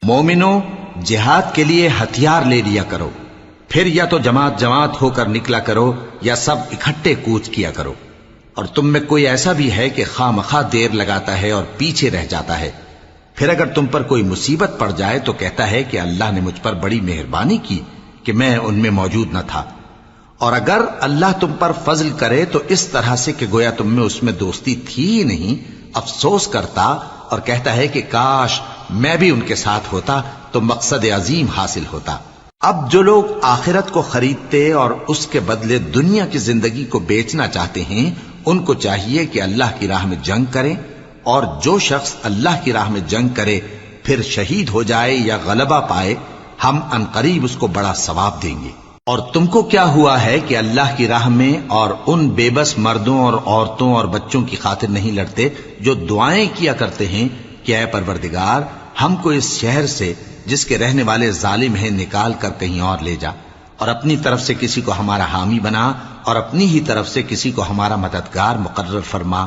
مومنو، جہاد کے لیے ہتھیار لے لیا کرو، پھر یا تو جماعت جماعت ہو کر نکلا کرو یا سب اکٹھے کوچ کیا کرو۔ اور تم میں کوئی ایسا بھی ہے کہ خواہ مخواہ دیر لگاتا ہے اور پیچھے رہ جاتا ہے، پھر اگر تم پر کوئی مصیبت پڑ جائے تو کہتا ہے کہ اللہ نے مجھ پر بڑی مہربانی کی کہ میں ان میں موجود نہ تھا۔ اور اگر اللہ تم پر فضل کرے تو اس طرح سے کہ گویا تم میں اس میں دوستی تھی ہی نہیں، افسوس کرتا اور کہتا ہے کہ کاش میں بھی ان کے ساتھ ہوتا تو مقصد عظیم حاصل ہوتا۔ اب جو لوگ آخرت کو خریدتے اور اس کے بدلے دنیا کی زندگی کو بیچنا چاہتے ہیں، ان کو چاہیے کہ اللہ کی راہ میں جنگ کریں، اور جو شخص اللہ کی راہ میں جنگ کرے پھر شہید ہو جائے یا غلبہ پائے، ہم عنقریب اس کو بڑا ثواب دیں گے۔ اور تم کو کیا ہوا ہے کہ اللہ کی راہ میں اور ان بے بس مردوں اور عورتوں اور بچوں کی خاطر نہیں لڑتے جو دعائیں کیا کرتے ہیں کہ اے پروردگار ہم کو اس شہر سے جس کے رہنے والے ظالم ہیں نکال کر کہیں اور لے جا، اور اپنی طرف سے کسی کو ہمارا حامی بنا اور اپنی ہی طرف سے کسی کو ہمارا مددگار مقرر فرما۔